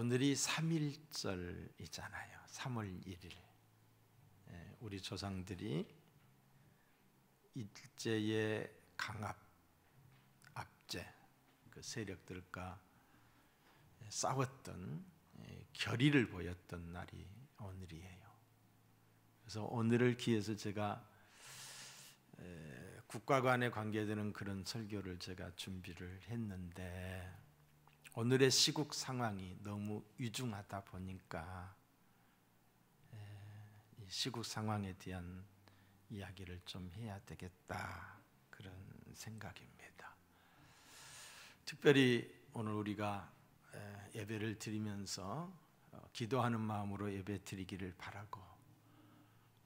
오늘이 3.1절이잖아요. 3월 1일. 우리 조상들이 일제의 강압, 압제, 그 세력들과 싸웠던 결의를 보였던 날이 오늘이에요. 그래서 오늘을 기해서 제가 국가 간에 관계되는 그런 설교를 제가 준비를 했는데, 오늘의 시국 상황이 너무 위중하다 보니까 이 시국 상황에 대한 이야기를 좀 해야 되겠다, 그런 생각입니다. 특별히 오늘 우리가 예배를 드리면서 기도하는 마음으로 예배 드리기를 바라고,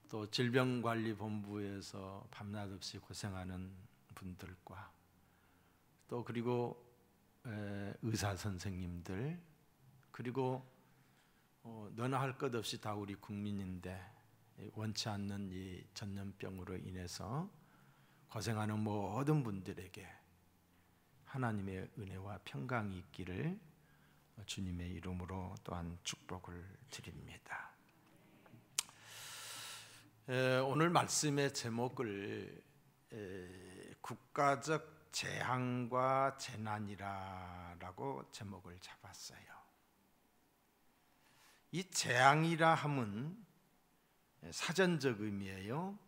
또 질병관리본부에서 밤낮 없이 고생하는 분들과 또 그리고 의사 선생님들, 그리고 너나 할 것 없이 다 우리 국민인데 원치 않는 이 전염병으로 인해서 고생하는 모든 분들에게 하나님의 은혜와 평강이 있기를 주님의 이름으로 또한 축복을 드립니다. 오늘 말씀의 제목을 국가적 재앙과 재난이라고 제목을 잡았어요. 이 재앙이라 함은 사전적 의미예요.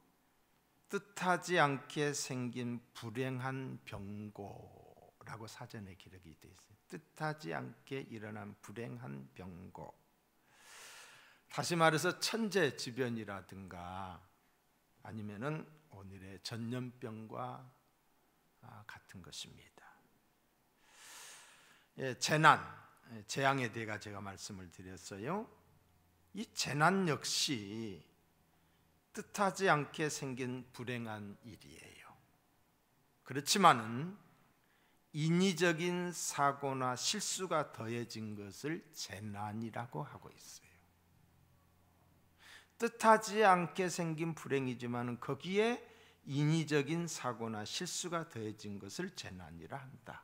뜻하지 않게 생긴 불행한 병고라고 사전에 기록이 되어 있어요. 뜻하지 않게 일어난 불행한 병고. 다시 말해서 천재지변이라든가 아니면은 오늘의 전염병과 같은 것입니다. 재난, 재앙에 대해 제가 말씀을 드렸어요. 이 재난 역시 뜻하지 않게 생긴 불행한 일이에요. 그렇지만은 인위적인 사고나 실수가 더해진 것을 재난이라고 하고 있어요. 뜻하지 않게 생긴 불행이지만은 거기에 인위적인 사고나 실수가 더해진 것을 재난이라 한다.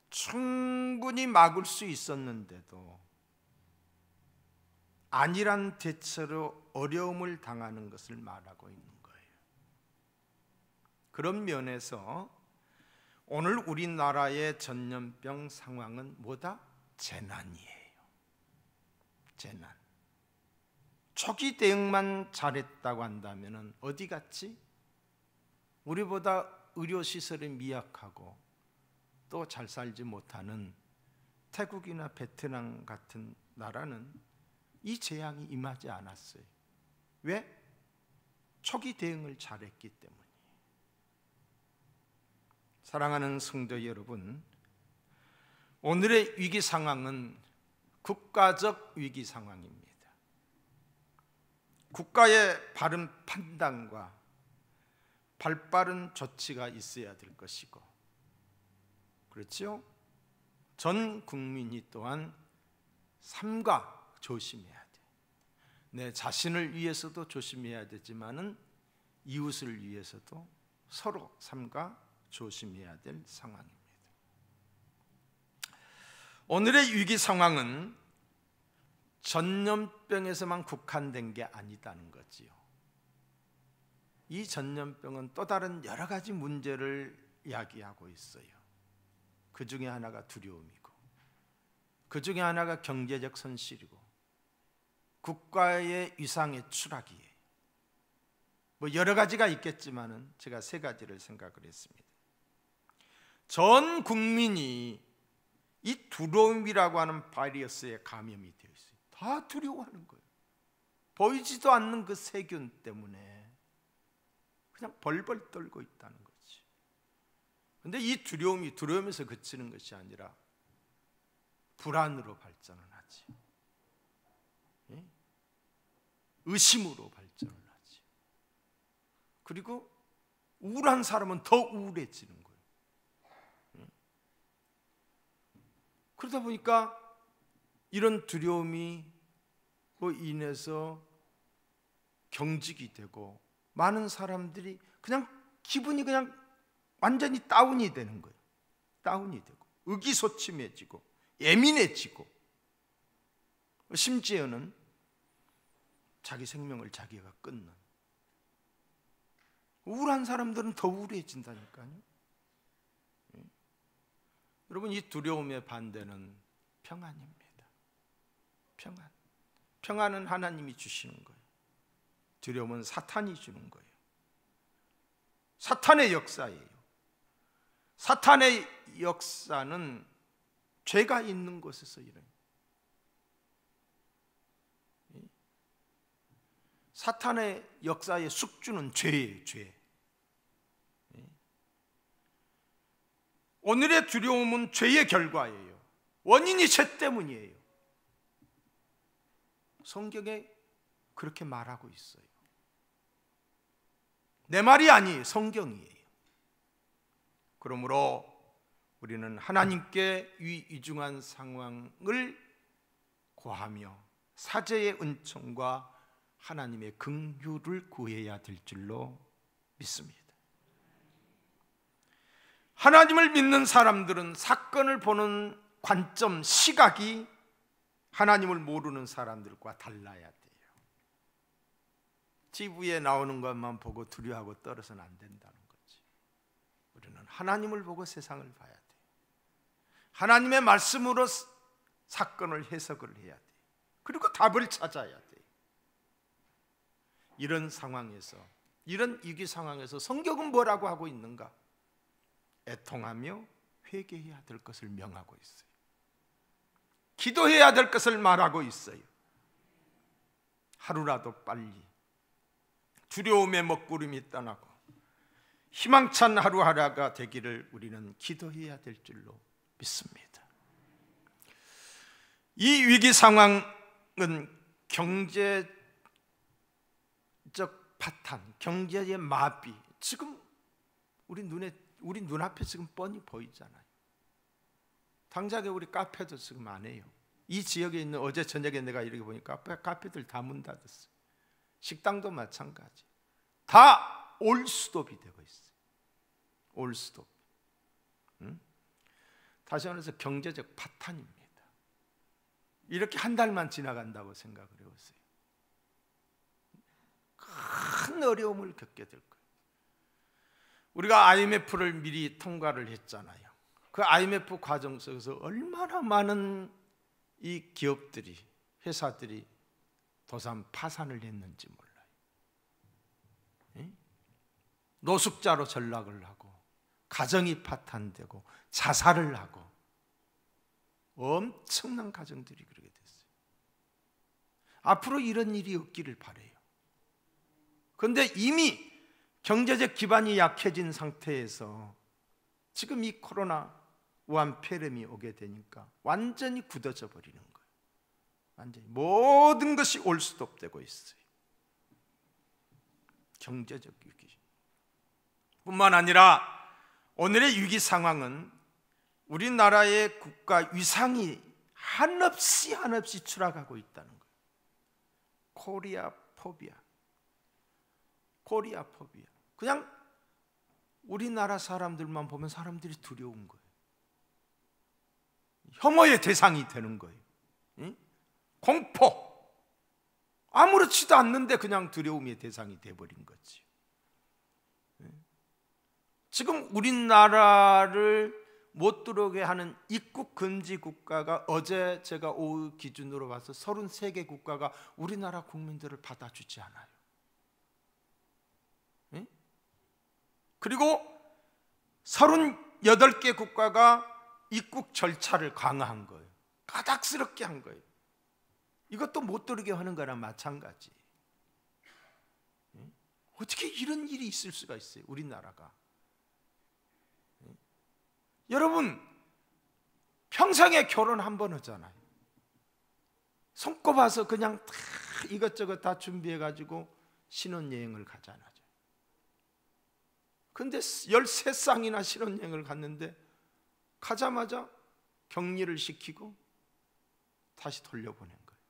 충분히 막을 수 있었는데도 안일한 대처로 어려움을 당하는 것을 말하고 있는 거예요. 그런 면에서 오늘 우리나라의 전염병 상황은 뭐다? 재난이에요. 재난. 초기 대응만 잘했다고 한다면 어디 갔지? 우리보다 의료시설이 미약하고 또 잘 살지 못하는 태국이나 베트남 같은 나라는 이 재앙이 임하지 않았어요. 왜? 초기 대응을 잘했기 때문이에요. 사랑하는 성도 여러분, 오늘의 위기 상황은 국가적 위기 상황입니다. 국가의 바른 판단과 발빠른 조치가 있어야 될 것이고, 그렇죠? 전 국민이 또한 삼가 조심해야 돼. 내 자신을 위해서도 조심해야 되지만은 이웃을 위해서도 서로 삼가 조심해야 될 상황입니다. 오늘의 위기 상황은 전염병에서만 국한된 게 아니다는 거지요. 이 전염병은 또 다른 여러 가지 문제를 이야기하고 있어요. 그 중에 하나가 두려움이고, 그 중에 하나가 경제적 손실이고, 국가의 위상의 추락이에요. 뭐 여러 가지가 있겠지만은 제가 세 가지를 생각을 했습니다. 전 국민이 이 두려움이라고 하는 바이러스에 감염이 되어 있어요. 다 두려워하는 거예요. 보이지도 않는 그 세균 때문에 그냥 벌벌 떨고 있다는 거지. 그런데 이 두려움이 두려움에서 그치는 것이 아니라 불안으로 발전을 하지. 의심으로 발전을 하지. 그리고 우울한 사람은 더 우울해지는 거예요. 그러다 보니까 이런 두려움이 인해서 경직이 되고 많은 사람들이 그냥 기분이 그냥 완전히 다운이 되는 거예요. 다운이 되고 의기소침해지고 예민해지고 심지어는 자기 생명을 자기가 끊는, 우울한 사람들은 더 우울해진다니까요. 여러분, 이 두려움의 반대는 평안입니다. 평안. 평안은 하나님이 주시는 거예요. 두려움은 사탄이 주는 거예요. 사탄의 역사예요. 사탄의 역사는 죄가 있는 곳에서 일어나요. 사탄의 역사의 숙주는 죄예요. 죄. 오늘의 두려움은 죄의 결과예요. 원인이 죄 때문이에요. 성경에 그렇게 말하고 있어요. 내 말이 아니에요. 성경이에요. 그러므로 우리는 하나님께 이 위중한 상황을 고하며 사죄의 은총과 하나님의 긍휼을 구해야 될 줄로 믿습니다. 하나님을 믿는 사람들은 사건을 보는 관점, 시각이 하나님을 모르는 사람들과 달라야 돼요. TV에 나오는 것만 보고 두려워하고 떨어서는 안 된다는 거지. 우리는 하나님을 보고 세상을 봐야 돼요. 하나님의 말씀으로 사건을 해석을 해야 돼요. 그리고 답을 찾아야 돼요. 이런 상황에서, 이런 위기 상황에서 성경은 뭐라고 하고 있는가? 애통하며 회개해야 될 것을 명하고 있어요. 기도해야 될 것을 말하고 있어요. 하루라도 빨리 두려움의 먹구름이 떠나고 희망찬 하루하루가 되기를 우리는 기도해야 될 줄로 믿습니다. 이 위기 상황은 경제적 파탄, 경제의 마비, 지금 우리 눈앞에 지금 뻔히 보이잖아요. 당장에 우리 카페도 지금 안 해요. 이 지역에 있는, 어제 저녁에 내가 이렇게 보니까 카페들 다 문 닫았어요. 식당도 마찬가지. 다 올스톱이 되고 있어요. 올스톱. 다시 말해서 경제적 파탄입니다. 이렇게 한 달만 지나간다고 생각을 해보세요. 큰 어려움을 겪게 될 거예요. 우리가 IMF를 미리 통과를 했잖아요. 그 IMF 과정 속에서 얼마나 많은 이 기업들이, 회사들이 도산 파산을 했는지 몰라요. 노숙자로 전락을 하고 가정이 파탄되고 자살을 하고 엄청난 가정들이 그렇게 됐어요. 앞으로 이런 일이 없기를 바라요. 그런데 이미 경제적 기반이 약해진 상태에서 지금 이 코로나 우한 폐렴이 오게 되니까 완전히 굳어져 버리는 거예요. 완전히 모든 것이 올스톱되고 있어요. 경제적 위기 뿐만 아니라 오늘의 위기 상황은 우리나라의 국가 위상이 한없이 추락하고 있다는 거예요. 코리아 포비아. 그냥 우리나라 사람들만 보면 사람들이 두려운 거예요. 혐오의 대상이 되는 거예요. 공포. 아무렇지도 않는데 그냥 두려움의 대상이 돼버린 거지. 지금 우리나라를 못 들어오게 하는 입국 금지 국가가, 어제 제가 오후 기준으로 봐서 33개 국가가 우리나라 국민들을 받아주지 않아요. 그리고 38개 국가가 입국 절차를 강화한 거예요. 까닥스럽게 한 거예요. 이것도 못 들어오게 하는 거랑 마찬가지. 어떻게 이런 일이 있을 수가 있어요, 우리나라가. 여러분, 평생에 결혼 한 번 하잖아요. 손꼽아서 그냥 다 이것저것 다 준비해가지고 신혼여행을 가잖아요. 근데 13쌍이나 신혼여행을 갔는데 가자마자 격리를 시키고 다시 돌려보낸 거예요.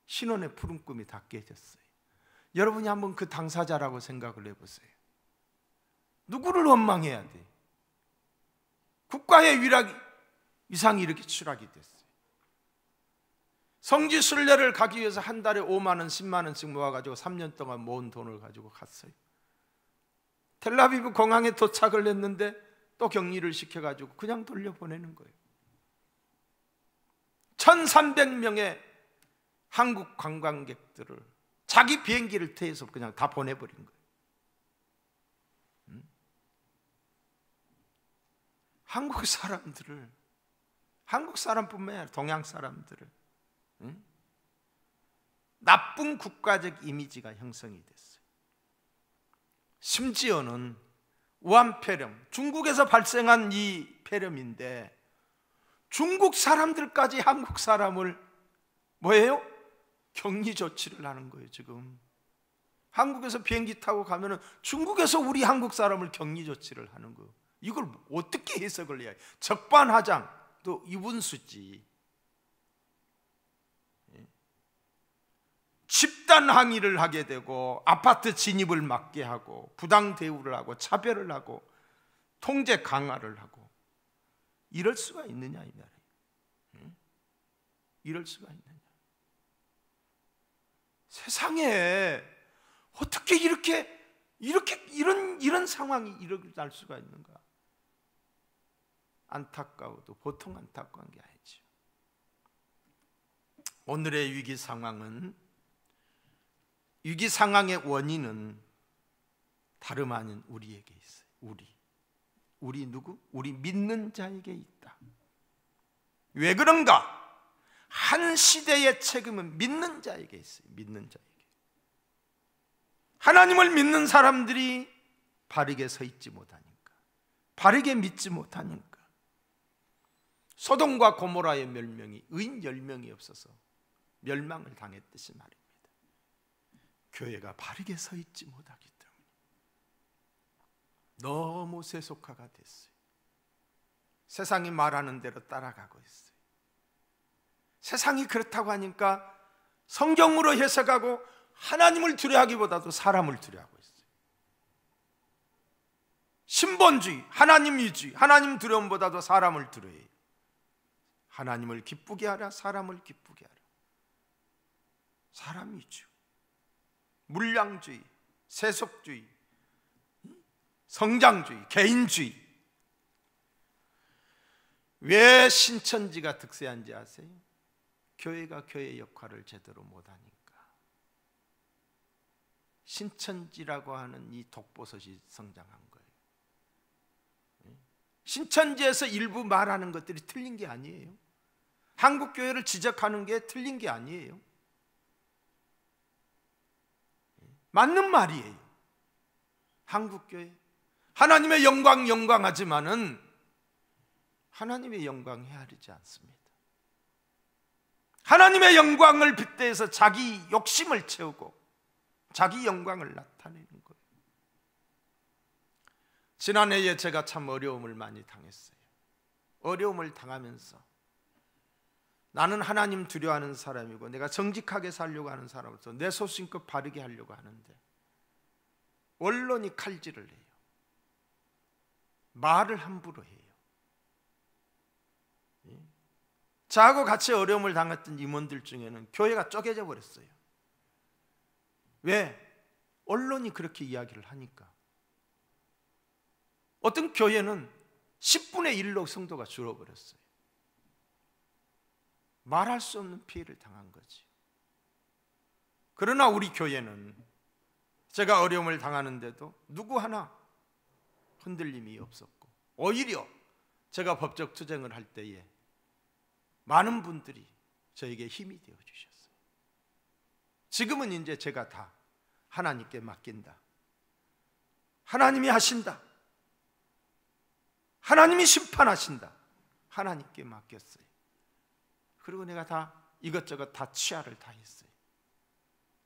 신혼의 푸른꿈이 다 깨졌어요. 여러분이 한번 그 당사자라고 생각을 해보세요. 누구를 원망해야 돼? 국가의 위락이 이상이 이렇게 추락이 됐어요. 성지 순례를 가기 위해서 한 달에 5만 원, 10만 원씩 모아가지고 3년 동안 모은 돈을 가지고 갔어요. 텔아비브 공항에 도착을 했는데 또 격리를 시켜가지고 그냥 돌려보내는 거예요. 1300명의 한국 관광객들을 자기 비행기를 태워서 그냥 다 보내버린 거예요. 한국 사람들을, 한국 사람뿐만 아니라 동양 사람들을 나쁜 국가적 이미지가 형성이 됐어요. 심지어는 우한폐렴, 중국에서 발생한 이 폐렴인데 중국 사람들까지 한국 사람을 뭐예요? 격리 조치를 하는 거예요. 지금 한국에서 비행기 타고 가면은 중국에서 우리 한국 사람을 격리 조치를 하는 거예요. 이걸 어떻게 해석을 해야 해요? 적반하장도 이분수지. 집단 항의를 하게 되고 아파트 진입을 막게 하고 부당 대우를 하고 차별을 하고 통제 강화를 하고 이럴 수가 있느냐 이 말이에요. 이럴 수가 있느냐. 세상에 어떻게 이런 상황이 일어날 수가 있는가? 안타까워도 보통 안타까운 게 아니죠. 오늘의 위기 상황의 원인은 다름 아닌 우리에게 있어요. 우리 누구? 우리 믿는 자에게 있다. 왜 그런가? 한 시대의 책임은 믿는 자에게 있어요. 믿는 자에게. 하나님을 믿는 사람들이 바르게 서 있지 못하니까, 바르게 믿지 못하니까 소돔과 고모라의 멸망이 의인 10명이 없어서 멸망을 당했듯이 말입니다. 교회가 바르게 서 있지 못하기 때문에 너무 세속화가 됐어요. 세상이 말하는 대로 따라가고 있어요. 세상이 그렇다고 하니까 성경으로 해석하고 하나님을 두려워하기보다도 사람을 두려워하고 있어요. 신본주의, 하나님 위주의, 하나님 두려움보다도 사람을 두려워해요. 하나님을 기쁘게 하라, 사람을 기쁘게 하라. 사람 위주, 물량주의, 세속주의, 성장주의, 개인주의. 왜 신천지가 득세한지 아세요? 교회가 교회의 역할을 제대로 못하니까. 신천지라고 하는 이 독버섯이 성장한 거예요. 신천지에서 일부 말하는 것들이 틀린 게 아니에요. 한국 교회를 지적하는 게 틀린 게 아니에요. 맞는 말이에요. 한국 교회 하나님의 영광하지만은 하나님의 영광 헤아리지 않습니다. 하나님의 영광을 빗대서 자기 욕심을 채우고 자기 영광을 나타내는 거예요. 지난해에 제가 참 어려움을 많이 당했어요. 어려움을 당하면서 나는 하나님 두려워하는 사람이고 내가 정직하게 살려고 하는 사람으로서 내 소신껏 바르게 하려고 하는데 언론이 칼질을 해요. 말을 함부로 해요. 저하고 같이 어려움을 당했던 임원들 중에는 교회가 쪼개져 버렸어요. 왜? 언론이 그렇게 이야기를 하니까. 어떤 교회는 10분의 1로 성도가 줄어버렸어요. 말할 수 없는 피해를 당한 거지. 그러나 우리 교회는 제가 어려움을 당하는데도 누구 하나 흔들림이 없었고 오히려 제가 법적 투쟁을 할 때에 많은 분들이 저에게 힘이 되어 주셨어요. 지금은 이제 제가 다 하나님께 맡긴다. 하나님이 하신다. 하나님이 심판하신다. 하나님께 맡겼어요. 그리고 내가 다 이것저것 다 치아를 다 했어요.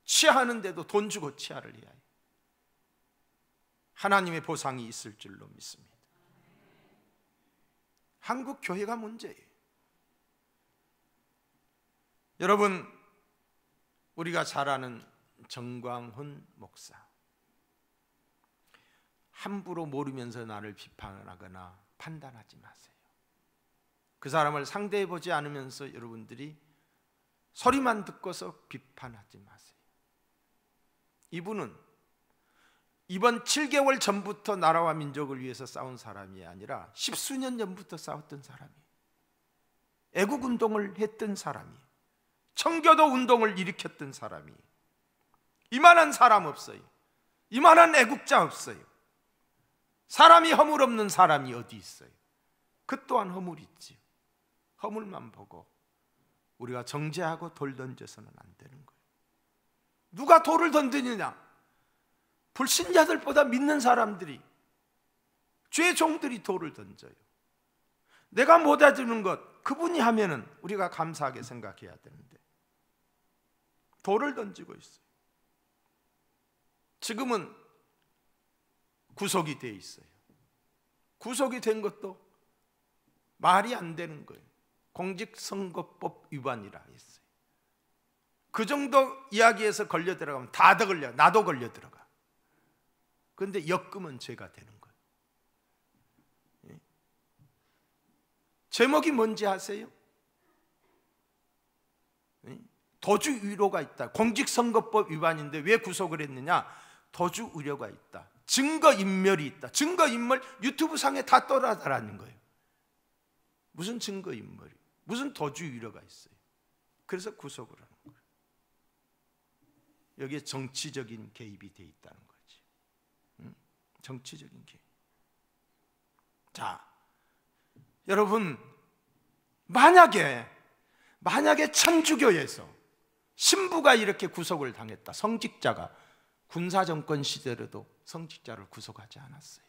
치아하는데도 돈 주고 치아를 해야 해요. 하나님의 보상이 있을 줄로 믿습니다. 한국 교회가 문제예요. 여러분, 우리가 잘 아는 정광훈 목사, 함부로 모르면서 나를 비판하거나 판단하지 마세요. 그 사람을 상대해 보지 않으면서 여러분들이 소리만 듣고서 비판하지 마세요. 이분은 이번 7개월 전부터 나라와 민족을 위해서 싸운 사람이 아니라 10수년 전부터 싸웠던 사람이에요. 애국운동을 했던 사람이에요. 청교도 운동을 일으켰던 사람이에요. 이만한 사람 없어요. 이만한 애국자 없어요. 사람이 허물 없는 사람이 어디 있어요? 그 또한 허물 있지요. 허물만 보고 우리가 정죄하고 돌 던져서는 안 되는 거예요. 누가 돌을 던지느냐? 불신자들보다 믿는 사람들이, 죄 종들이 돌을 던져요. 내가 못 해주는 것 그분이 하면은 우리가 감사하게 생각해야 되는데 돌을 던지고 있어요. 지금은 구속이 돼 있어요. 구속이 된 것도 말이 안 되는 거예요. 공직선거법 위반이라 했어요. 그 정도 이야기에서 걸려 들어가면 다 걸려, 나도 걸려 들어가. 그런데 엮으면 죄가 되는 거예요. 제목이 뭔지 아세요? 도주 의료가 있다. 공직선거법 위반인데 왜 구속을 했느냐? 도주 의료가 있다. 증거인멸이 있다. 증거인멸 유튜브 상에 다 떠나다라는 거예요. 무슨 증거인멸이, 무슨 도주 의료가 있어요. 그래서 구속을 하는 거예요. 여기에 정치적인 개입이 돼 있다는 거지. 정치적인 개입. 자, 여러분, 만약에 천주교에서 신부가 이렇게 구속을 당했다. 성직자가 군사정권 시대로도 성직자를 구속하지 않았어요.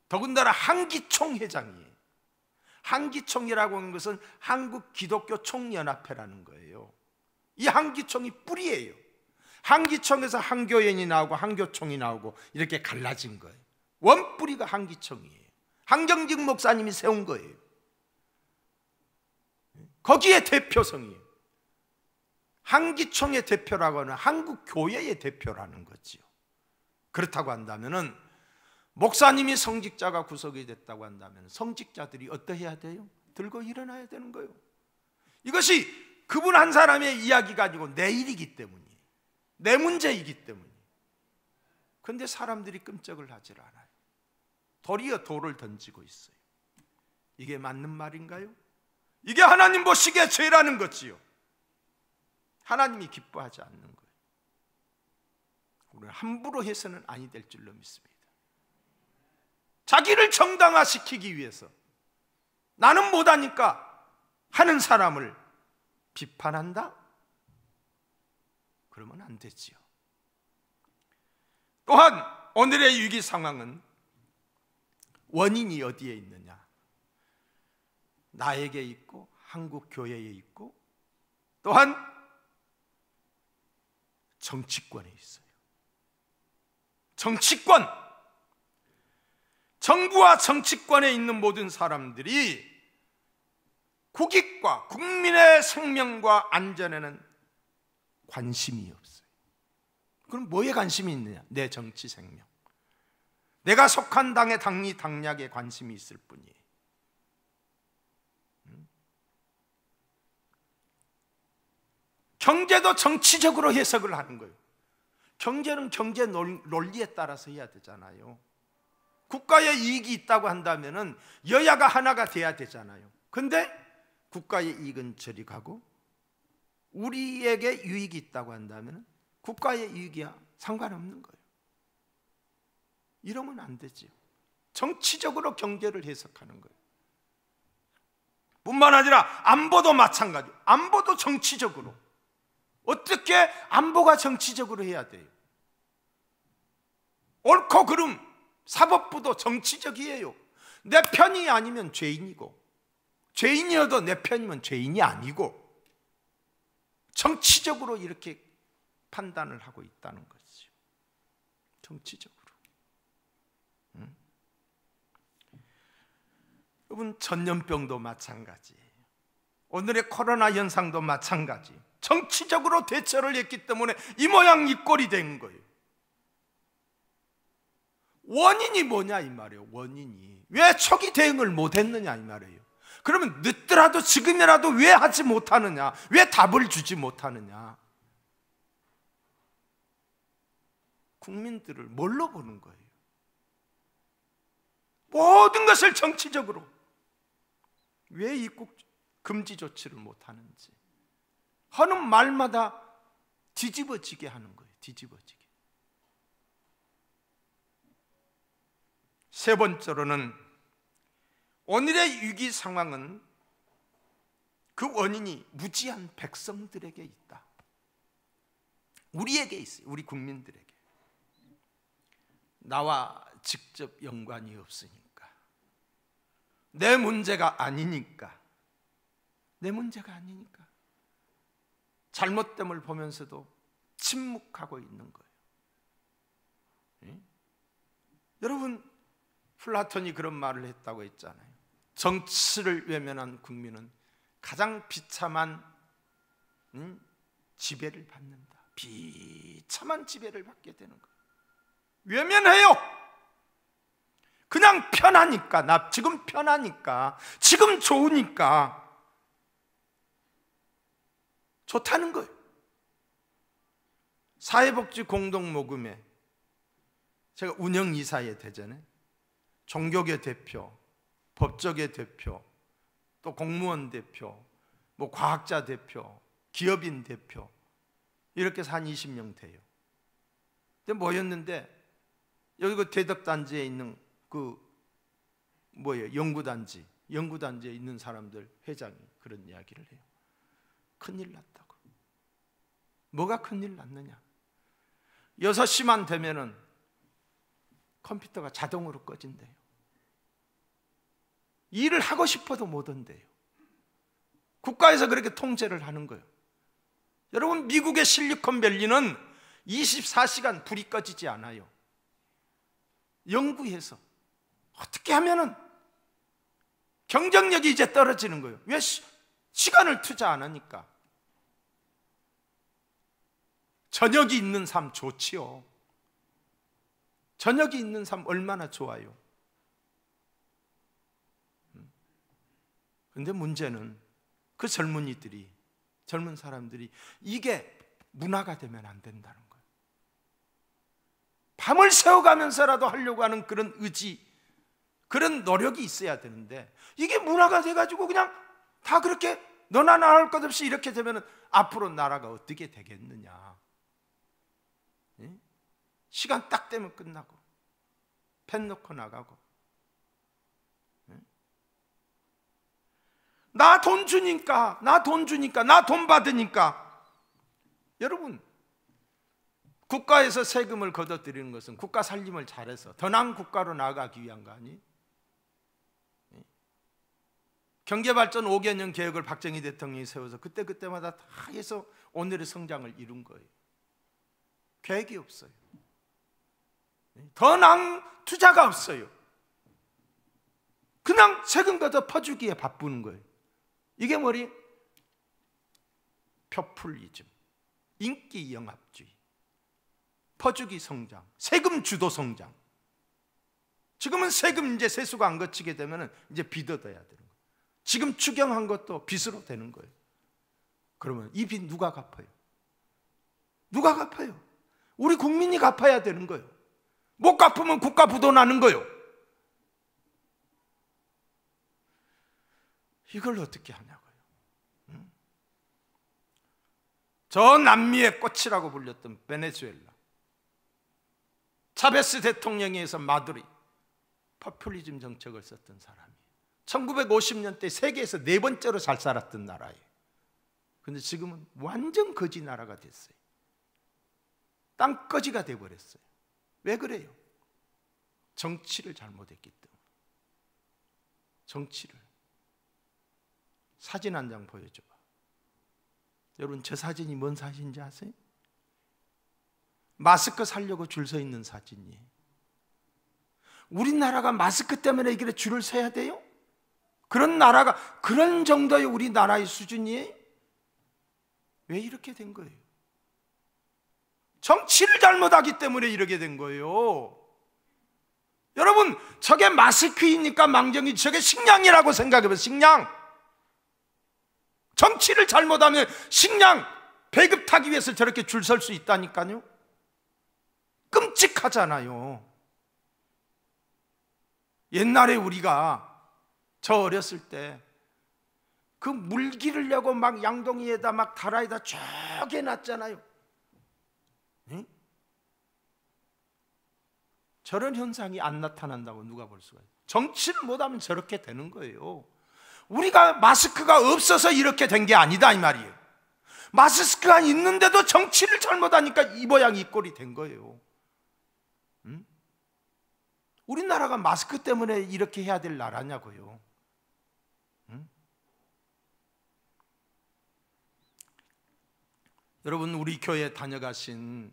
더군다나 한기총 회장이에요. 한기총이라고 하는 것은 한국 기독교 총연합회라는 거예요. 이 한기총이 뿌리예요. 한기총에서 한교연이 나오고 한교총이 나오고 이렇게 갈라진 거예요. 원뿌리가 한기총이에요. 한경직 목사님이 세운 거예요. 거기에 대표성이에요. 한기총의 대표라고 하는 한국 교회의 대표라는 거지요. 그렇다고 한다면은 목사님이 성직자가 구속이 됐다고 한다면 성직자들이 어떠해야 돼요? 들고 일어나야 되는 거예요. 이것이 그분 한 사람의 이야기가 아니고 내 일이기 때문이에요. 내 문제이기 때문이에요. 그런데 사람들이 끔찍을 하질 않아요. 도리어 돌을 던지고 있어요. 이게 맞는 말인가요? 이게 하나님 보시기에 죄라는 거지요. 하나님이 기뻐하지 않는 거예요. 우리는 함부로 해서는 아니 될 줄로 믿습니다. 자기를 정당화시키기 위해서 나는 못하니까 하는 사람을 비판한다? 그러면 안 되지요. 또한 오늘의 위기 상황은 원인이 어디에 있느냐? 나에게 있고 한국 교회에 있고 또한 정치권에 있어요. 정치권, 정부와 정치권에 있는 모든 사람들이 국익과 국민의 생명과 안전에는 관심이 없어요. 그럼 뭐에 관심이 있느냐? 내 정치 생명, 내가 속한 당의 당리당략에 관심이 있을 뿐이에요. 경제도 정치적으로 해석을 하는 거예요. 경제는 경제 논리에 따라서 해야 되잖아요. 국가의 이익이 있다고 한다면 여야가 하나가 돼야 되잖아요. 그런데 국가의 이익은 저리 가고 우리에게 유익이 있다고 한다면 국가의 이익이야 상관없는 거예요. 이러면 안 되지요. 정치적으로 경제를 해석하는 거예요. 뿐만 아니라 안보도 마찬가지예요. 안보도 정치적으로. 어떻게 안보가 정치적으로 해야 돼요? 옳고 그름, 사법부도 정치적이에요. 내 편이 아니면 죄인이고 죄인이어도 내 편이면 죄인이 아니고 정치적으로 이렇게 판단을 하고 있다는 거죠. 정치적으로. 여러분, 전염병도 마찬가지예요. 오늘의 코로나 현상도 마찬가지. 정치적으로 대처를 했기 때문에 이 모양 이 꼴이 된 거예요. 원인이 뭐냐 이 말이에요. 원인이 왜 초기 대응을 못했느냐 이 말이에요. 그러면 늦더라도 지금이라도 왜 하지 못하느냐? 왜 답을 주지 못하느냐? 국민들을 뭘로 보는 거예요? 모든 것을 정치적으로. 왜 입국 금지 조치를 못하는지 하는 말마다 뒤집어지게 하는 거예요. 뒤집어지게. 세 번째로는 오늘의 위기 상황은 그 원인이 무지한 백성들에게 있다. 우리에게 있어요. 우리 국민들에게. 나와 직접 연관이 없으니까, 내 문제가 아니니까, 내 문제가 아니니까 잘못됨을 보면서도 침묵하고 있는 거예요. 예? 여러분, 플라톤이 그런 말을 했다고 했잖아요. 정치를 외면한 국민은 가장 비참한 지배를 받는다. 비참한 지배를 받게 되는 거예요. 외면해요. 그냥 편하니까, 나 지금 편하니까, 지금 좋으니까 좋다는 거예요. 사회복지 공동모금회 제가 운영이사에 되잖아요. 종교계 대표, 법조계 대표, 또 공무원 대표, 뭐 과학자 대표, 기업인 대표, 이렇게 해서 한 20명 돼요. 근데 모였는데 여기 그 대덕단지에 있는 그 뭐예요? 연구단지에 있는 사람들 회장이 그런 이야기를 해요. 큰일 났다고. 뭐가 큰일 났느냐? 6시만 되면은 컴퓨터가 자동으로 꺼진대요. 일을 하고 싶어도 못 한대요. 국가에서 그렇게 통제를 하는 거예요. 여러분, 미국의 실리콘밸리는 24시간 불이 꺼지지 않아요. 연구해서 어떻게 하면은 경쟁력이 이제 떨어지는 거예요. 왜? 시간을 투자 안 하니까. 저녁이 있는 삶 좋지요. 저녁이 있는 삶 얼마나 좋아요. 그런데 문제는 그 젊은 사람들이 이게 문화가 되면 안 된다는 거예요. 밤을 새워가면서라도 하려고 하는 그런 의지, 그런 노력이 있어야 되는데 이게 문화가 돼가지고 그냥 다 그렇게 너나 나 할 것 없이 이렇게 되면 앞으로 나라가 어떻게 되겠느냐. 시간 딱 되면 끝나고 펜 놓고 나가고, 나 돈 주니까, 나 돈 받으니까. 여러분, 국가에서 세금을 걷어들이는 것은 국가 살림을 잘해서 더 나은 국가로 나아가기 위한 거 아니에요? 경제발전 5개년 계획을 박정희 대통령이 세워서 그때마다 다 해서 오늘의 성장을 이룬 거예요. 계획이 없어요. 더 나은 투자가 없어요. 그냥 세금 걷어 퍼주기에 바쁘는 거예요. 이게 뭐리? 표퓰리즘, 인기 영합주의, 퍼주기 성장, 세금 주도 성장. 지금은 세금 이제 세수가 안 거치게 되면 이제 빚 얻어야 되는 거예요. 지금 추경한 것도 빚으로 되는 거예요. 그러면 이 빚 누가 갚아요? 누가 갚아요? 우리 국민이 갚아야 되는 거예요. 못 갚으면 국가 부도 나는 거예요. 이걸 어떻게 하냐고요. 저 남미의 꽃이라고 불렸던 베네수엘라, 차베스 대통령에 의해서 마두리, 포퓰리즘 정책을 썼던 사람이에요. 1950년대 세계에서 4번째로 잘 살았던 나라예요. 그런데 지금은 완전 거지 나라가 됐어요. 땅거지가 돼버렸어요. 왜 그래요? 정치를 잘못했기 때문에. 정치를. 사진 한 장 보여줘봐. 여러분, 저 사진이 뭔 사진인지 아세요? 마스크 사려고 줄 서 있는 사진이에요. 우리나라가 마스크 때문에 이렇게 줄을 서야 돼요? 그런 나라가, 그런 정도의 우리나라의 수준이에요? 왜 이렇게 된 거예요? 정치를 잘못하기 때문에 이렇게 된 거예요. 여러분, 저게 마스크이니까 망정이지 저게 식량이라고 생각해봐요. 식량. 정치를 잘못하면 식량 배급 타기 위해서 저렇게 줄 설 수 있다니까요. 끔찍하잖아요. 옛날에 우리가 저 어렸을 때 그 물기를 내고 막 양동이에다 막 다라에다 쭉 해놨잖아요. 네? 저런 현상이 안 나타난다고 누가 볼 수가 있어요? 정치를 못하면 저렇게 되는 거예요. 우리가 마스크가 없어서 이렇게 된 게 아니다 이 말이에요. 마스크가 있는데도 정치를 잘못하니까 이 모양이 이 꼴이 된 거예요. 우리나라가 마스크 때문에 이렇게 해야 될 나라냐고요. 여러분, 우리 교회 다녀가신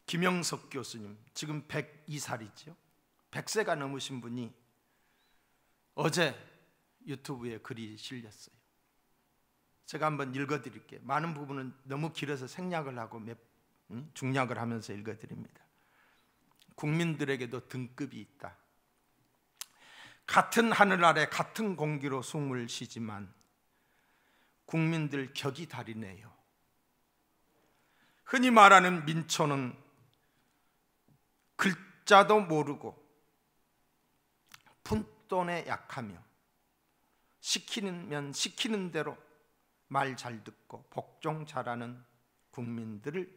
김영석 교수님, 지금 102살이죠. 100세가 넘으신 분이 어제 유튜브에 글이 실렸어요. 제가 한번 읽어드릴게요. 많은 부분은 너무 길어서 생략을 하고 중략을 하면서 읽어드립니다. 국민들에게도 등급이 있다. 같은 하늘 아래 같은 공기로 숨을 쉬지만 국민들 격이 다르네요. 흔히 말하는 민초는 글자도 모르고 푼돈에 약하며 시키면 시키는 대로 말 잘 듣고 복종 잘하는 국민들을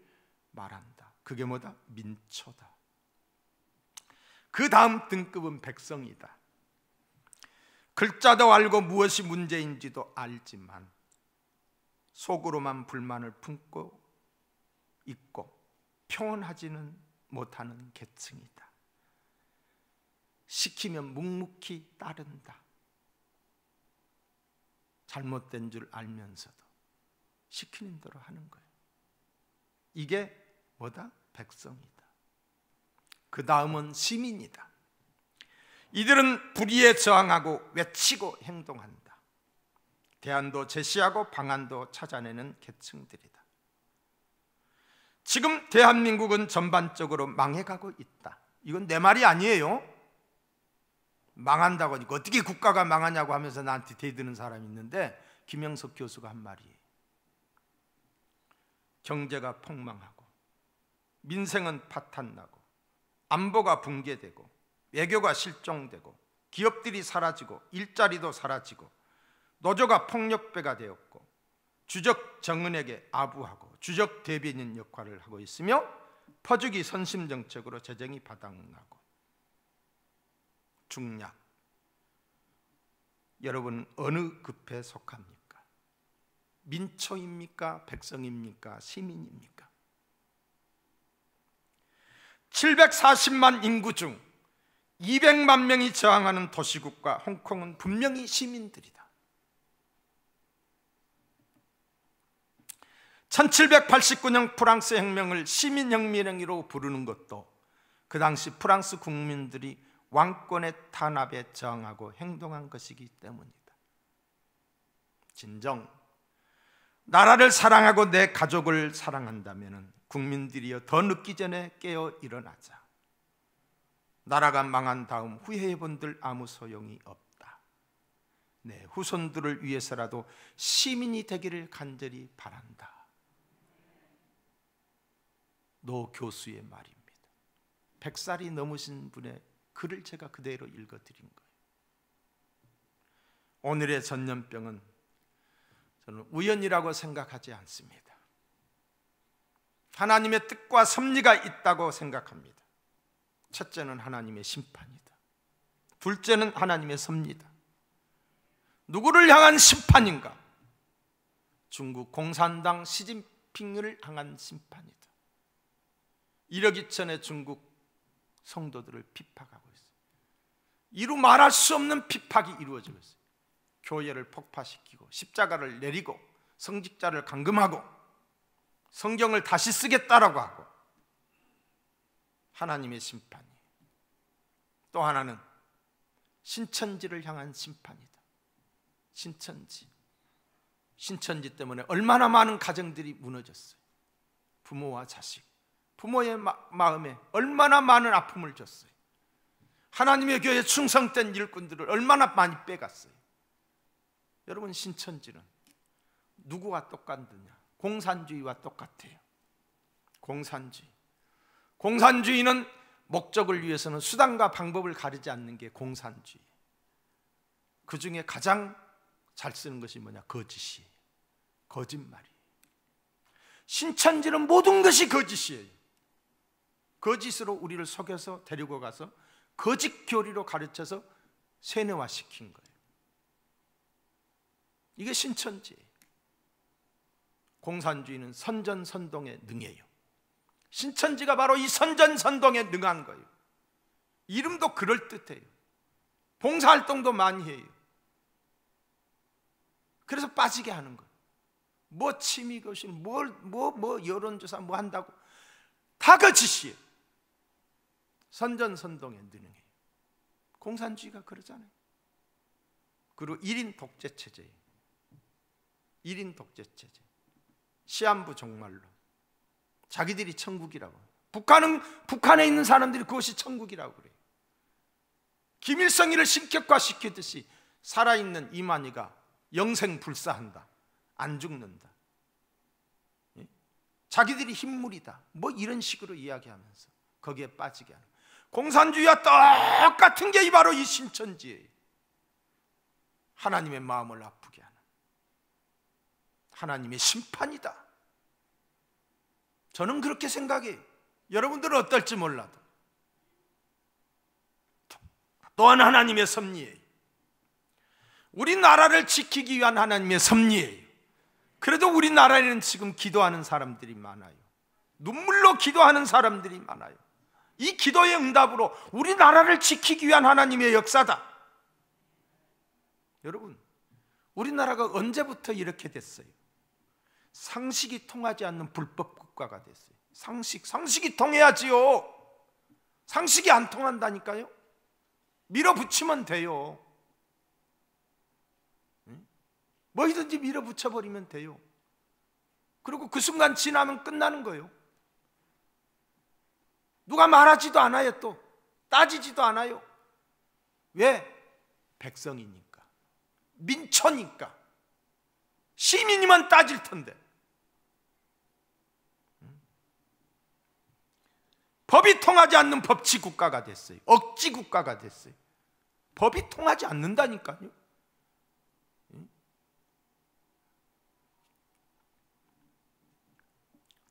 말한다. 그게 뭐다? 민초다. 그 다음 등급은 백성이다. 글자도 알고 무엇이 문제인지도 알지만 속으로만 불만을 품고 있고 표현하지는 못하는 계층이다. 시키면 묵묵히 따른다. 잘못된 줄 알면서도 시키는 대로 하는 거예요. 이게 뭐다? 백성이다. 그 다음은 시민이다. 이들은 불의에 저항하고 외치고 행동한다. 대안도 제시하고 방안도 찾아내는 계층들이다. 지금 대한민국은 전반적으로 망해가고 있다. 이건 내 말이 아니에요. 망한다고 하니까 어떻게 국가가 망하냐고 하면서 나한테 대드는 사람이 있는데 김영석 교수가 한 말이에요. 경제가 폭망하고 민생은 파탄나고 안보가 붕괴되고 외교가 실종되고 기업들이 사라지고 일자리도 사라지고 노조가 폭력배가 되었고 주적 정은에게 아부하고 주적 대변인 역할을 하고 있으며 퍼주기 선심정책으로 재정이 바닥나고 중략. 여러분 어느 급에 속합니까? 민초입니까? 백성입니까? 시민입니까? 740만 인구 중 200만 명이 저항하는 도시국가 홍콩은 분명히 시민들이다. 1789년 프랑스 혁명을 시민혁명이라고 부르는 것도 그 당시 프랑스 국민들이 왕권의 탄압에 저항하고 행동한 것이기 때문이다. 진정 나라를 사랑하고 내 가족을 사랑한다면 국민들이여 더 늦기 전에 깨어 일어나자. 나라가 망한 다음 후회해본들 아무 소용이 없다. 내 후손들을 위해서라도 시민이 되기를 간절히 바란다. 노 교수의 말입니다. 100살이 넘으신 분의 글을 제가 그대로 읽어드린 거예요. 오늘의 전염병은 저는 우연이라고 생각하지 않습니다. 하나님의 뜻과 섭리가 있다고 생각합니다. 첫째는 하나님의 심판이다. 둘째는 하나님의 섭리다. 누구를 향한 심판인가? 중국 공산당 시진핑을 향한 심판이다. 이러기 전에 중국 성도들을 핍박하고 있어요. 이루 말할 수 없는 핍박이 이루어지고 있어요. 교회를 폭파시키고 십자가를 내리고 성직자를 감금하고 성경을 다시 쓰겠다라고 하고 하나님의 심판이. 또 하나는 신천지를 향한 심판이다. 신천지 때문에 얼마나 많은 가정들이 무너졌어요. 부모와 자식, 부모의 마음에 얼마나 많은 아픔을 줬어요. 하나님의 교회에 충성된 일꾼들을 얼마나 많이 빼갔어요. 여러분, 신천지는 누구와 똑같느냐? 공산주의와 똑같아요. 공산주의는 목적을 위해서는 수단과 방법을 가리지 않는 게 공산주의. 그 중에 가장 잘 쓰는 것이 뭐냐? 거짓이에요. 거짓말이에요. 신천지는 모든 것이 거짓이에요. 거짓으로 우리를 속여서 데리고 가서 거짓 교리로 가르쳐서 세뇌화시킨 거예요. 이게 신천지예요. 공산주의는 선전선동에 능해요. 신천지가 바로 이 선전선동에 능한 거예요. 이름도 그럴듯해요. 봉사활동도 많이 해요. 그래서 빠지게 하는 거예요. 뭐 취미교실, 뭐 여론조사 뭐 한다고 다 거짓이에요. 선전선동에 능해요. 공산주의가 그러잖아요. 그리고 1인 독재체제예요. 1인 독재체제. 시한부 종말론. 자기들이 천국이라고. 북한에 있는 사람들이 그것이 천국이라고 그래요. 김일성이를 신격화시키듯이 살아있는 이만희가 영생불사한다. 안 죽는다. 자기들이 힘물이다. 뭐 이런 식으로 이야기하면서 거기에 빠지게 하는. 공산주의와 똑같은 게 바로 이 신천지예요. 하나님의 마음을 아프게 하는 하나님의 심판이다. 저는 그렇게 생각해요. 여러분들은 어떨지 몰라도. 또한 하나님의 섭리예요. 우리나라를 지키기 위한 하나님의 섭리예요. 그래도 우리나라에는 지금 기도하는 사람들이 많아요. 눈물로 기도하는 사람들이 많아요. 이 기도의 응답으로 우리나라를 지키기 위한 하나님의 역사다. 여러분, 우리나라가 언제부터 이렇게 됐어요? 상식이 통하지 않는 불법 국가가 됐어요. 상식이 통해야지요. 상식이 안 통한다니까요. 밀어붙이면 돼요. 뭐든지 밀어붙여버리면 돼요. 그리고 그 순간 지나면 끝나는 거예요. 누가 말하지도 않아요. 또 따지지도 않아요. 왜? 백성이니까, 민초니까. 시민이면 따질 텐데. 법이 통하지 않는 법치 국가가 됐어요. 억지 국가가 됐어요. 법이 통하지 않는다니까요.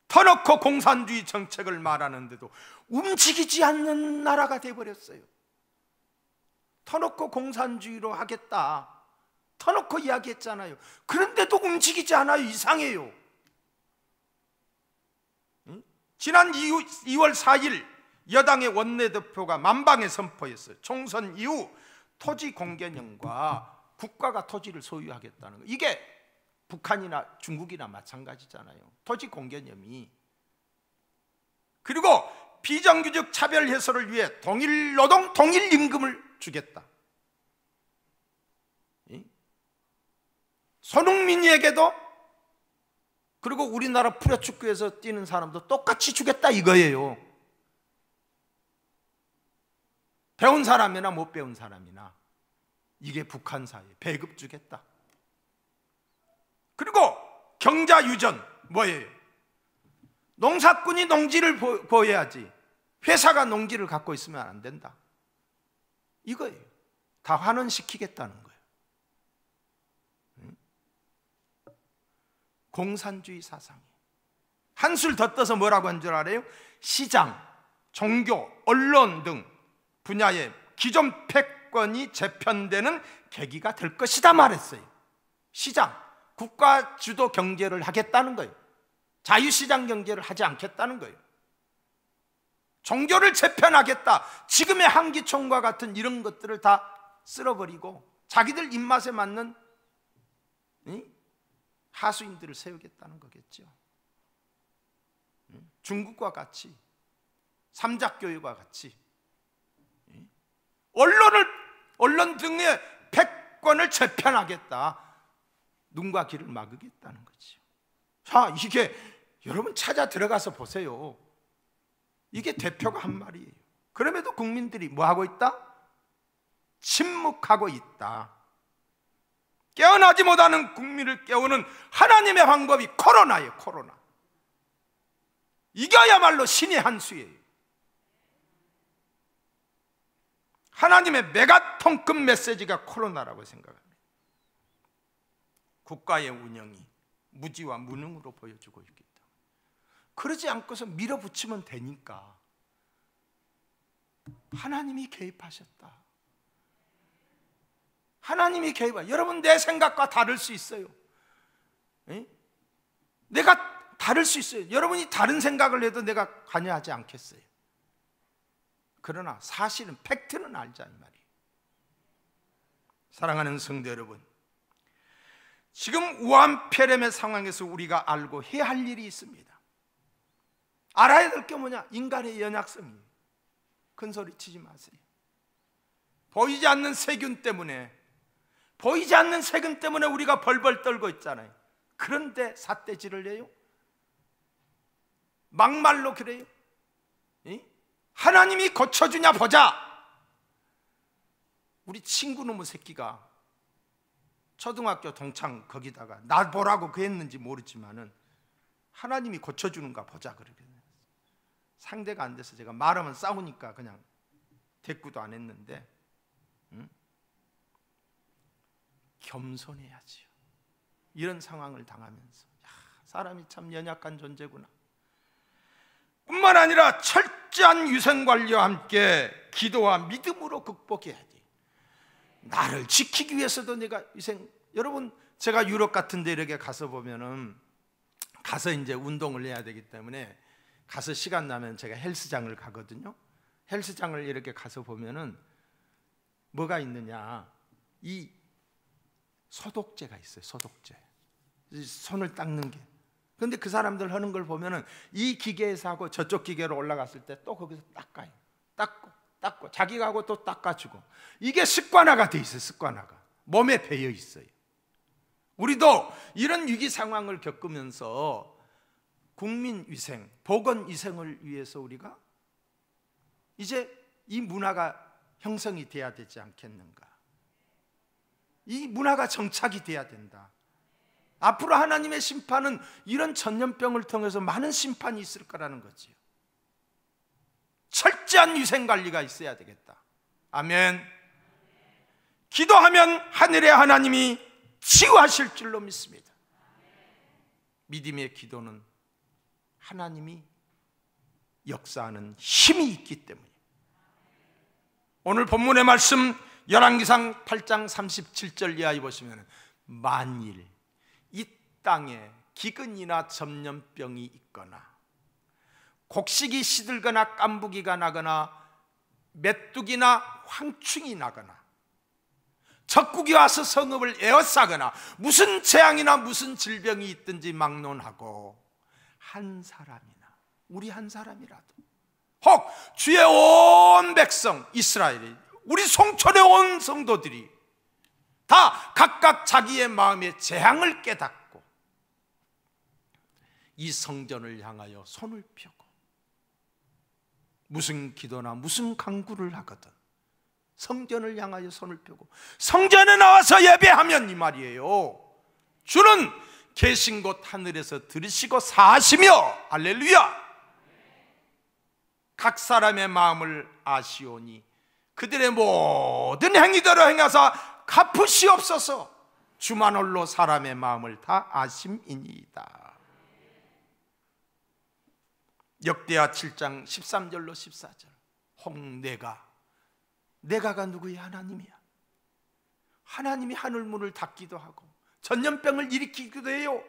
터놓고 공산주의 정책을 말하는데도 움직이지 않는 나라가 되어버렸어요. 터놓고 공산주의로 하겠다, 터놓고 이야기했잖아요. 그런데도 움직이지 않아요. 이상해요. 지난 2월 4일 여당의 원내대표가 만방에 선포했어요. 총선 이후 토지 공개념과 국가가 토지를 소유하겠다는 거. 이게 북한이나 중국이나 마찬가지잖아요. 토지 공개념이. 그리고 비정규직 차별 해소를 위해 동일 노동 동일 임금을 주겠다. 손흥민에게도, 그리고 우리나라 프로축구에서 뛰는 사람도 똑같이 주겠다 이거예요. 배운 사람이나 못 배운 사람이나. 이게 북한 사회. 배급 주겠다. 그리고 경자유전 뭐예요? 농사꾼이 농지를 보여야지 회사가 농지를 갖고 있으면 안 된다. 이거예요. 다 환원시키겠다는 거예요. 공산주의 사상이. 한술 더 떠서 뭐라고 한 줄 알아요? 시장, 종교, 언론 등 분야의 기존 패권이 재편되는 계기가 될 것이다 말했어요. 시장, 국가 주도 경제를 하겠다는 거예요. 자유시장 경제를 하지 않겠다는 거예요. 종교를 재편하겠다. 지금의 한기총과 같은 이런 것들을 다 쓸어버리고 자기들 입맛에 맞는 하수인들을 세우겠다는 거겠죠. 중국과 같이, 삼작교육과 같이 언론 등의 패권을 재편하겠다. 눈과 귀를 막으겠다는 거죠. 자, 이게 여러분 찾아 들어가서 보세요. 이게 대표가 한 말이에요. 그럼에도 국민들이 뭐 하고 있다? 침묵하고 있다. 깨어나지 못하는 국민을 깨우는 하나님의 방법이 코로나예요. 코로나. 이겨야말로 신의 한 수예요. 하나님의 메가톤급 메시지가 코로나라고 생각합니다. 국가의 운영이 무지와 무능으로 보여주고 있기 때문에 그러지 않고서 밀어붙이면 되니까 하나님이 개입하셨다. 하나님이 개입하. 여러분, 내 생각과 다를 수 있어요. 에? 내가 다를 수 있어요. 여러분이 다른 생각을 해도 내가 관여하지 않겠어요. 그러나 사실은 팩트는 알자 이 말이에요. 사랑하는 성도 여러분, 지금 우한폐렴의 상황에서 우리가 알고 해야 할 일이 있습니다. 알아야 될 게 뭐냐? 인간의 연약성이에요. 큰 소리 치지 마세요. 보이지 않는 세균 때문에 우리가 벌벌 떨고 있잖아요. 그런데 삿대질을 해요? 막말로 그래요? 하나님이 고쳐주냐 보자. 우리 친구 놈의 새끼가 초등학교 동창 거기다가 나 보라고 그랬는지 모르지만은 하나님이 고쳐주는가 보자 그러거든요. 상대가 안 돼서 제가 말하면 싸우니까 그냥 대꾸도 안 했는데, 겸손해야지요. 이런 상황을 당하면서 사람이 참 연약한 존재구나. 뿐만 아니라 철저한 위생관리와 함께 기도와 믿음으로 극복해야 돼. 나를 지키기 위해서도 내가 여러분, 제가 유럽 같은 데 이렇게 가서 보면은, 가서 이제 운동을 해야 되기 때문에 가서 시간 나면 제가 헬스장을 가거든요. 헬스장을 이렇게 가서 보면은 뭐가 있느냐, 이 소독제가 있어요. 소독제, 손을 닦는 게. 근데 그 사람들 하는 걸 보면은 이 기계에서 하고 저쪽 기계로 올라갔을 때 또 거기서 닦아요. 닦고 자기가 하고 또 닦아주고. 이게 습관화가 돼 있어요. 습관화가 몸에 배어 있어요. 우리도 이런 위기 상황을 겪으면서 국민 위생, 보건 위생을 위해서 우리가 이제 이 문화가 형성이 돼야 되지 않겠는가. 이 문화가 정착이 돼야 된다. 앞으로 하나님의 심판은 이런 전염병을 통해서 많은 심판이 있을 거라는 거지요. 철저한 위생관리가 있어야 되겠다. 아멘. 기도하면 하늘의 하나님이 치유하실 줄로 믿습니다. 믿음의 기도는 하나님이 역사하는 힘이 있기 때문에. 오늘 본문의 말씀 열왕기상 8장 37절 이하에 보시면, 만일 이 땅에 기근이나 전염병이 있거나 곡식이 시들거나 깐부기가 나거나 메뚜기나 황충이 나거나 적국이 와서 성읍을 에워싸거나 무슨 재앙이나 무슨 질병이 있든지 막론하고 한 사람이나, 우리 한 사람이라도, 혹 주의 온 백성 이스라엘이, 우리 송촌의 온 성도들이 다 각각 자기의 마음의 재앙을 깨닫고 이 성전을 향하여 손을 펴고 무슨 기도나 무슨 간구를 하거든 성전을 향하여 손을 펴고 성전에 나와서 예배하면, 이 말이에요, 주는 계신 곳 하늘에서 들으시고 사하시며, 할렐루야, 각 사람의 마음을 아시오니 그들의 모든 행위대로 행하사 갚으시옵소서. 주만 홀로 사람의 마음을 다 아심이니이다. 역대하 7장 13절로 14절. 혹 내가가 누구의 하나님이야. 하나님이 하늘문을 닫기도 하고 전염병을 일으키기도 해요.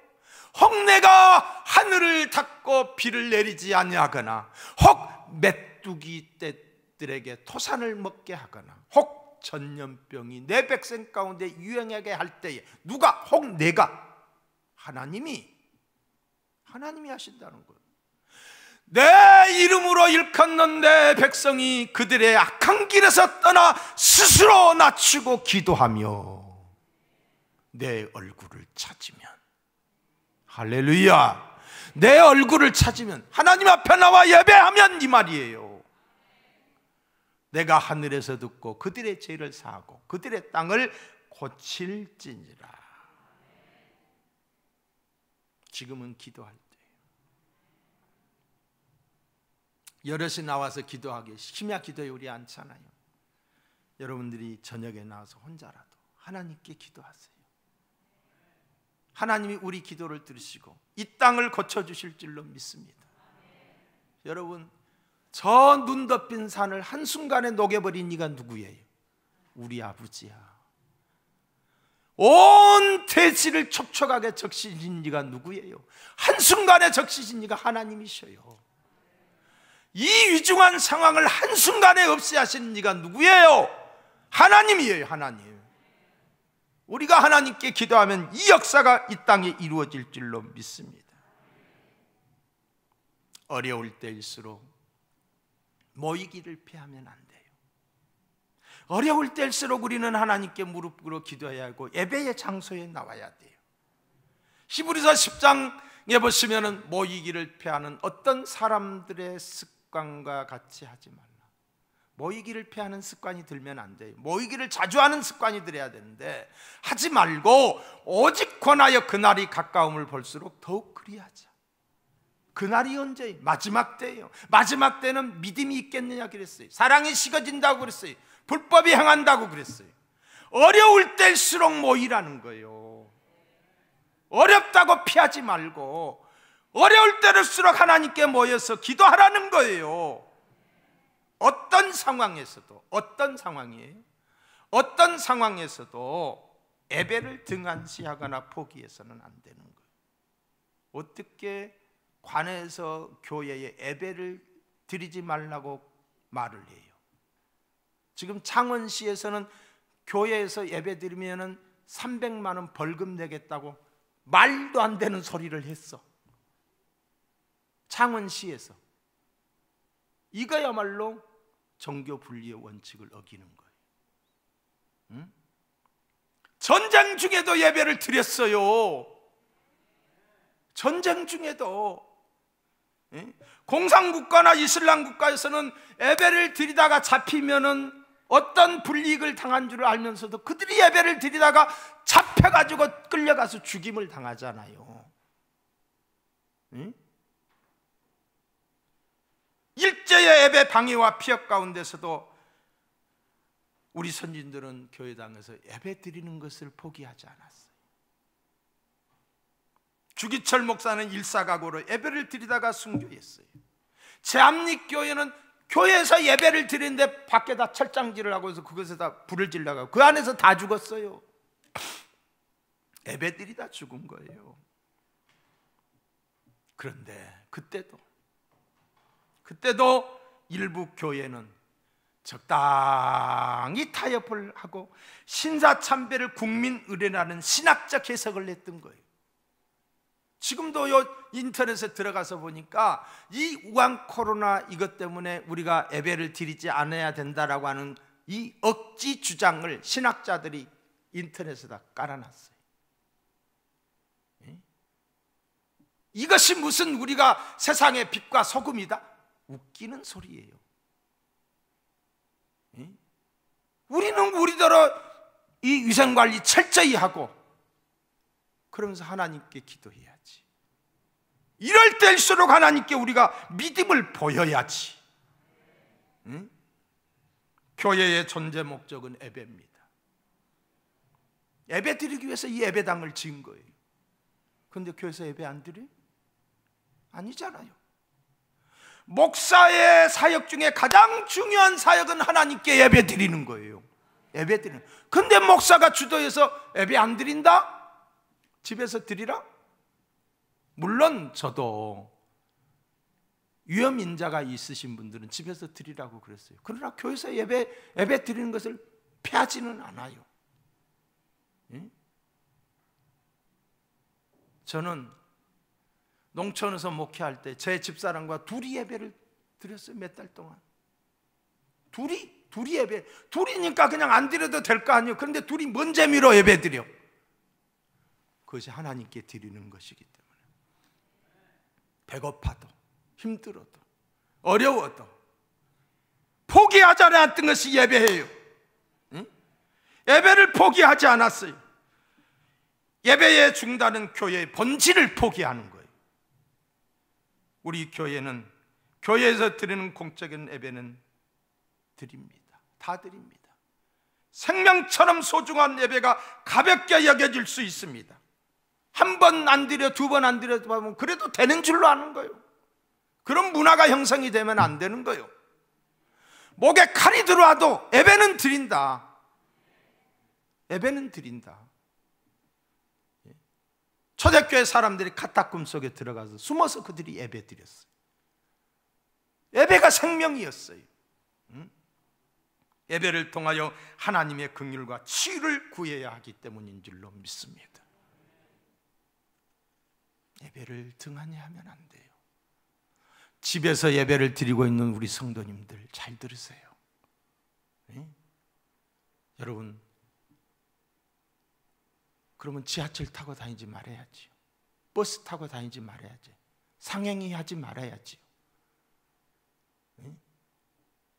혹 내가 하늘을 닫고 비를 내리지 아니하거나, 혹 메뚜기 떼들에게 토산을 먹게 하거나, 혹 전염병이 내 백성 가운데 유행하게 할 때에 누가? 혹 내가, 하나님이 하신다는 거예요. 내 이름으로 일컫는 내 백성이 그들의 악한 길에서 떠나 스스로 낮추고 기도하며 내 얼굴을 찾으면, 할렐루야, 내 얼굴을 찾으면, 하나님 앞에 나와 예배하면, 이 말이에요, 내가 하늘에서 듣고 그들의 죄를 사하고 그들의 땅을 고칠지니라. 지금은 기도할 때예요. 여럿이 나와서 기도하기 심야 기도에 우리 않잖아요. 여러분들이 저녁에 나와서 혼자라도 하나님께 기도하세요. 하나님이 우리 기도를 들으시고 이 땅을 고쳐주실 줄로 믿습니다. 여러분, 저 눈 덮인 산을 한순간에 녹여버린 이가 누구예요? 우리 아버지야. 온 대지를 촉촉하게 적시신 이가 누구예요? 한순간에 적시신 이가 하나님이셔요. 이 위중한 상황을 한순간에 없애하시는 이가 누구예요? 하나님이에요. 하나님. 우리가 하나님께 기도하면 이 역사가 이 땅에 이루어질 줄로 믿습니다. 어려울 때일수록 모이기를 피하면 안 돼요. 어려울 때일수록 우리는 하나님께 무릎 꿇어 기도해야 하고 예배의 장소에 나와야 돼요. 히브리서 10장에 보시면 모이기를 피하는 어떤 사람들의 습관과 같이 하지 말라. 모이기를 피하는 습관이 들면 안 돼요. 모이기를 자주 하는 습관이 들어야 되는데 하지 말고 오직 권하여 그날이 가까움을 볼수록 더욱 그리하자. 그날이 언제예요? 마지막 때예요. 마지막 때는 믿음이 있겠느냐 그랬어요. 사랑이 식어진다고 그랬어요. 불법이 행한다고 그랬어요. 어려울 때일수록 모이라는 거예요. 어렵다고 피하지 말고 어려울 때일수록 하나님께 모여서 기도하라는 거예요. 어떤 상황에서도, 어떤 상황이에요? 어떤 상황에서도 예배를 등한시하거나 포기해서는 안 되는 거예요. 어떻게 관에서 교회에 예배를 드리지 말라고 말을 해요? 지금 창원시에서는 교회에서 예배 드리면 300만 원 벌금 내겠다고 말도 안 되는 소리를 했어. 창원시에서. 이거야말로 종교 분리의 원칙을 어기는 거예요. 응? 전쟁 중에도 예배를 드렸어요. 전쟁 중에도. 공산국가나 이슬람 국가에서는 예배를 드리다가 잡히면은 어떤 불이익을 당한 줄 알면서도 그들이 예배를 드리다가 잡혀가지고 끌려가서 죽임을 당하잖아요. 일제의 예배 방해와 피역 가운데서도 우리 선진들은 교회당에서 예배 드리는 것을 포기하지 않았어요. 주기철 목사는 일사각오로 예배를 드리다가 순교했어요. 제암릭교회는 교회에서 예배를 드리는데 밖에다 철장질을 하고 해서 그것에다 불을 질러가고 그 안에서 다 죽었어요. 예배 드리다 죽은 거예요. 그런데 그때도 일부 교회는 적당히 타협을 하고 신사참배를 국민 의례라는 신학적 해석을 냈던 거예요. 지금도 인터넷에 들어가서 보니까 이 우한 코로나 이것 때문에 우리가 예배를 드리지 않아야 된다라고 하는 이 억지 주장을 신학자들이 인터넷에다 깔아놨어요. 이것이 무슨 우리가 세상의 빛과 소금이다? 웃기는 소리예요. 우리는 우리대로 이 위생관리 철저히 하고 그러면서 하나님께 기도해야지. 이럴 때일수록 하나님께 우리가 믿음을 보여야지. 교회의 존재 목적은 예배입니다. 예배 드리기 위해서 이 예배당을 지은 거예요. 그런데 교회에서 예배 안 드려요? 아니잖아요. 목사의 사역 중에 가장 중요한 사역은 하나님께 예배 드리는 거예요. 예배 드리는. 근데 목사가 주도해서 예배 안 드린다? 집에서 드리라? 물론 저도 위험인자가 있으신 분들은 집에서 드리라고 그랬어요. 그러나 교회에서 예배 드리는 것을 피하지는 않아요. 저는 농촌에서 목회할 때 제 집사람과 둘이 예배를 드렸어요. 몇 달 동안. 둘이 예배. 둘이니까 그냥 안 드려도 될 거 아니에요. 그런데 둘이 뭔 재미로 예배 드려? 그것이 하나님께 드리는 것이기 때문에. 배고파도 힘들어도 어려워도 포기하지 않았던 것이 예배예요. 예배를 포기하지 않았어요. 예배의 중단은 교회의 본질을 포기하는 거예요. 우리 교회는 교회에서 드리는 공적인 예배는 드립니다. 다 드립니다. 생명처럼 소중한 예배가 가볍게 여겨질 수 있습니다. 한 번 안 드려, 두 번 안 드려도 보면 그래도 되는 줄로 아는 거예요. 그런 문화가 형성이 되면 안 되는 거예요. 목에 칼이 들어와도 예배는 드린다. 예배는 드린다. 초대교회 사람들이 카타콤 속에 들어가서 숨어서 그들이 예배 드렸어요. 예배가 생명이었어요. 예배를 통하여 하나님의 긍휼과 치유를 구해야 하기 때문인 줄로 믿습니다. 예배를 등한히 하면 안 돼요. 집에서 예배를 드리고 있는 우리 성도님들 잘 들으세요. 네? 여러분, 그러면 지하철 타고 다니지 말아야지요. 버스 타고 다니지 말아야지. 상행위 하지 말아야지요. 네?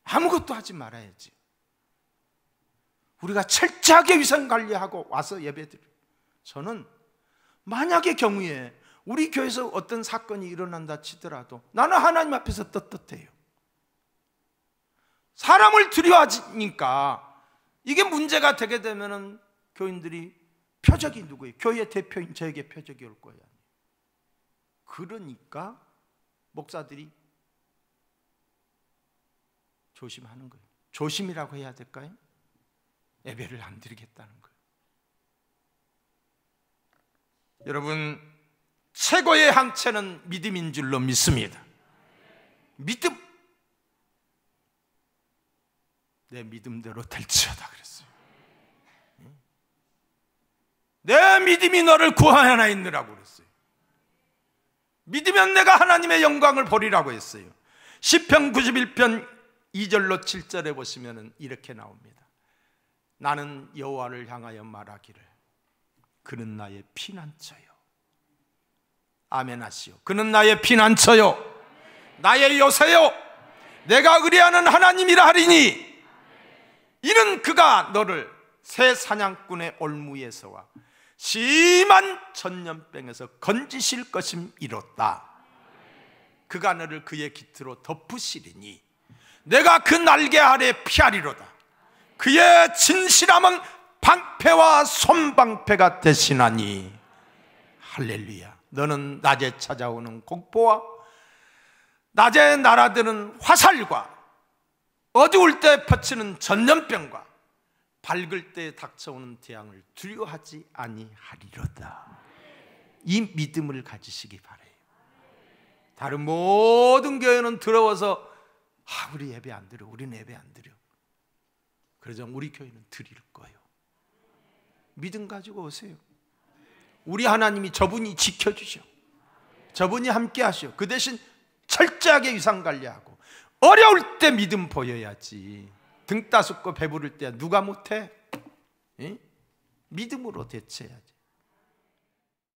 아무것도 하지 말아야지. 우리가 철저하게 위생관리하고 와서 예배드려요. 저는 만약의 경우에 우리 교회에서 어떤 사건이 일어난다 치더라도 나는 하나님 앞에서 떳떳해요. 사람을 두려워하니까 이게 문제가 되게 되면은 교인들이 표적이 누구예요? 교회 대표인 저에게 표적이 올 거예요. 그러니까 목사들이 조심하는 거예요. 조심이라고 해야 될까요? 예배를 안 드리겠다는 거예요. 여러분, 최고의 항체는 믿음인 줄로 믿습니다. 믿음. 내 믿음대로 될지어다 그랬어요. 내 믿음이 너를 구하나이느라고 그랬어요. 믿으면 내가 하나님의 영광을 보리라고 했어요. 시편 91편 2절로 7절에 보시면 이렇게 나옵니다. 나는 여호와를 향하여 말하기를 그는 나의 피난처요. 아멘 하시오. 그는 나의 피난처요, 나의 요새요, 내가 의뢰하는 하나님이라 하리니 이는 그가 너를 새 사냥꾼의 올무에서와 심한 전염병에서 건지실 것임이로다. 그가 너를 그의 깃으로 덮으시리니 내가 그 날개 아래 피하리로다. 그의 진실함은 방패와 손방패가 되시나니. 할렐루야. 너는 낮에 찾아오는 공포와 낮에 날아드는 화살과 어두울 때 퍼치는 전염병과 밝을 때 닥쳐오는 재앙을 두려워하지 아니하리로다. 이 믿음을 가지시기 바라요. 다른 모든 교회는 더러워서 우리 예배 안 드려, 우리는 예배 안 드려. 그래서 우리 교회는 드릴 거예요. 믿음 가지고 오세요. 우리 하나님이 저분이 지켜주셔. 저분이 함께 하셔. 그 대신 철저하게 위상관리하고 어려울 때 믿음 보여야지. 등 따숩고 배부를 때 누가 못해? 예? 믿음으로 대처해야지.